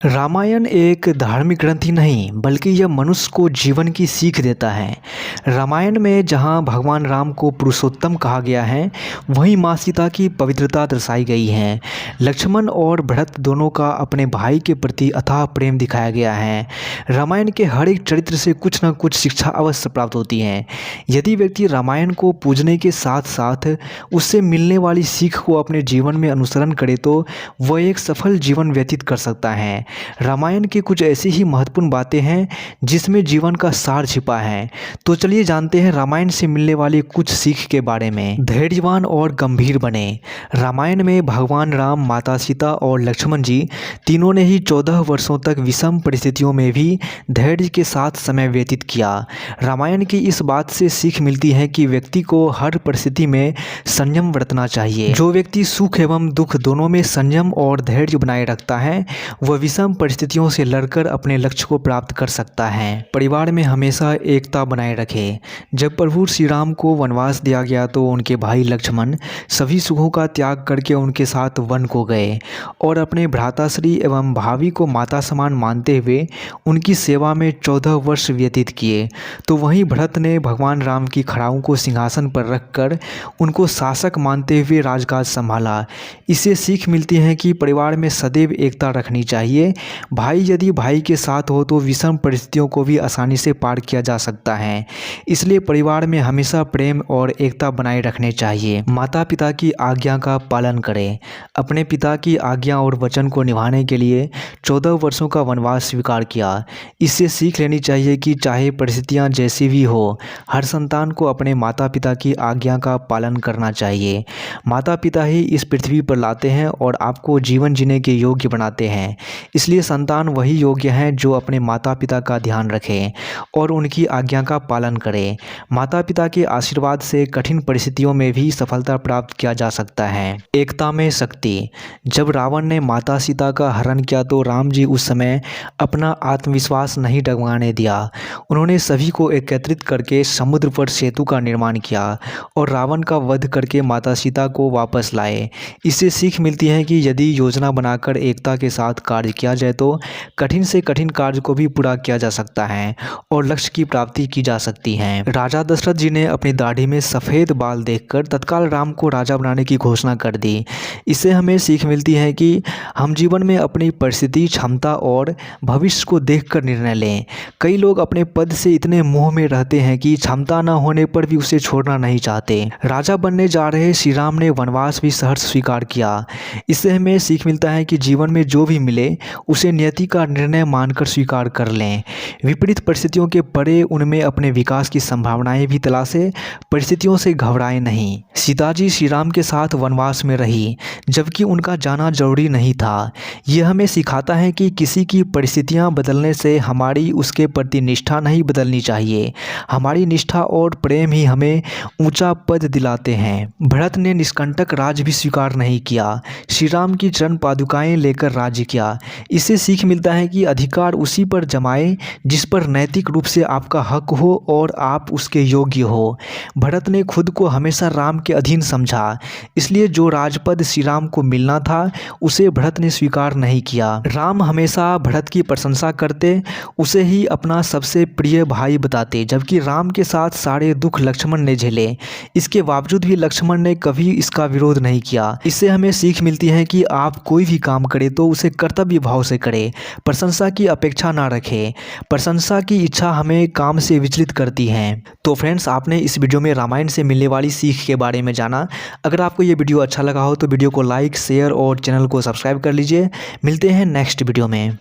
रामायण एक धार्मिक ग्रंथ ही नहीं बल्कि यह मनुष्य को जीवन की सीख देता है। रामायण में जहाँ भगवान राम को पुरुषोत्तम कहा गया है, वहीं माँ सीता की पवित्रता दर्शाई गई है। लक्ष्मण और भरत दोनों का अपने भाई के प्रति अथाह प्रेम दिखाया गया है। रामायण के हर एक चरित्र से कुछ न कुछ शिक्षा अवश्य प्राप्त होती है। यदि व्यक्ति रामायण को पूजने के साथ साथ उससे मिलने वाली सीख को अपने जीवन में अनुसरण करे तो वह एक सफल जीवन व्यतीत कर सकता है। रामायण की कुछ ऐसी ही महत्वपूर्ण बातें हैं जिसमें जीवन का सार छिपा है। तो चलिए जानते हैं रामायण से मिलने वाली कुछ सीख के बारे में। धैर्यवान और गंभीर बने। रामायण में भगवान राम, माता सीता और लक्ष्मण जी तीनों ने ही 14 वर्षों तक विषम परिस्थितियों में भी धैर्य के साथ समय व्यतीत किया। रामायण की इस बात से सीख मिलती है कि व्यक्ति को हर परिस्थिति में संयम बरतना चाहिए। जो व्यक्ति सुख एवं दुख दोनों में संयम और धैर्य बनाए रखता है वह विषम परिस्थितियों से लड़कर अपने लक्ष्य को प्राप्त कर सकता है। परिवार में हमेशा एकता बनाए रखें। जब प्रभु श्री राम को वनवास दिया गया तो उनके भाई लक्ष्मण सभी सुखों का त्याग करके उनके साथ वन को गए और अपने भ्राताश्री एवं भाभी को माता समान मानते हुए उनकी सेवा में 14 वर्ष व्यतीत किए। तो वहीं भरत ने भगवान राम की खड़ाओं को सिंहासन पर रखकर उनको शासक मानते हुए राजकाज संभाला। इससे सीख मिलती है कि परिवार में सदैव एकता रखनी चाहिए। भाई यदि भाई के साथ हो तो विषम परिस्थितियों को भी आसानी से पार किया जा सकता है। इसलिए परिवार में हमेशा प्रेम और एकता बनाए रखने चाहिए। माता पिता की आज्ञा का पालन करें। अपने पिता की आज्ञा और वचन को निभाने के लिए 14 वर्षों का वनवास स्वीकार किया। इससे सीख लेनी चाहिए कि चाहे परिस्थितियां जैसी भी हो, हर संतान को अपने माता पिता की आज्ञा का पालन करना चाहिए। माता पिता ही इस पृथ्वी पर लाते हैं और आपको जीवन जीने के योग्य बनाते हैं। इसलिए संतान वही योग्य हैं जो अपने माता पिता का ध्यान रखें और उनकी आज्ञा का पालन करें। माता पिता के आशीर्वाद से कठिन परिस्थितियों में भी सफलता प्राप्त किया जा सकता है। एकता में शक्ति। जब रावण ने माता सीता का हरण किया तो राम जी उस समय अपना आत्मविश्वास नहीं डगमगाने दिया। उन्होंने सभी को एकत्रित करके समुद्र पर सेतु का निर्माण किया और रावण का वध करके माता सीता को वापस लाए। इससे सीख मिलती है कि यदि योजना बनाकर एकता के साथ कार्य किया जाए तो कठिन से कठिन कार्य को भी पूरा किया जा सकता है और लक्ष्य की प्राप्ति की जा सकती है। राजा दशरथ जी ने अपनी दाढ़ी में सफ़ेद बाल देखकर तत्काल राम को राजा बनाने की घोषणा कर दी। इससे हमें सीख मिलती है कि हम जीवन में अपनी परिस्थिति, क्षमता और भविष्य को देखकर निर्णय लें। कई लोग अपने पद से इतने मोह में रहते हैं कि क्षमता न होने पर भी उसे छोड़ना नहीं चाहते। राजा बनने जा रहे श्री राम ने वनवास भी सहर्ष स्वीकार किया। इससे हमें सीख मिलता है कि जीवन में जो भी मिले उसे नियति का निर्णय मानकर स्वीकार कर लें। विपरीत परिस्थितियों के परे उनमें अपने विकास की संभावनाएं भी तलाशें। परिस्थितियों से घबराएं नहीं। सीता जी श्री राम के साथ वनवास में रही जबकि उनका जाना जरूरी नहीं था। यह हमें सिखाता है कि किसी की परिस्थितियां बदलने से हमारी उसके प्रति निष्ठा नहीं बदलनी चाहिए। हमारी निष्ठा और प्रेम ही हमें ऊंचा पद दिलाते हैं। भरत ने निष्कंटक राज भी स्वीकार नहीं किया। श्री राम की चरण पादुकाएं लेकर राज्य किया। इससे सीख मिलता है कि अधिकार उसी पर जमाए जिस पर नैतिक रूप से आपका हक हो और आप उसके योग्य हो। भरत ने खुद को हमेशा राम के अधीन समझा, इसलिए जो राजपद श्री राम को मिलना था उसे भरत ने स्वीकार नहीं किया। राम हमेशा भरत की प्रशंसा करते, उसे ही अपना सबसे प्रिय भाई बताते, जबकि राम के साथ सारे दुख लक्ष्मण ने झेले। इसके बावजूद भी लक्ष्मण ने कभी इसका विरोध नहीं किया। इससे हमें सीख मिलती है कि आप कोई भी काम करें तो उसे कर्तव्य भाव से करें। प्रशंसा की अपेक्षा ना रखें। प्रशंसा की इच्छा हमें काम से विचलित करती है। तो फ्रेंड्स, आपने इस वीडियो में रामायण से मिलने वाली सीख के बारे में जाना। अगर आपको ये वीडियो अच्छा लगा हो तो वीडियो को लाइक, शेयर और चैनल को सब्सक्राइब कर लीजिए। मिलते हैं नेक्स्ट वीडियो में।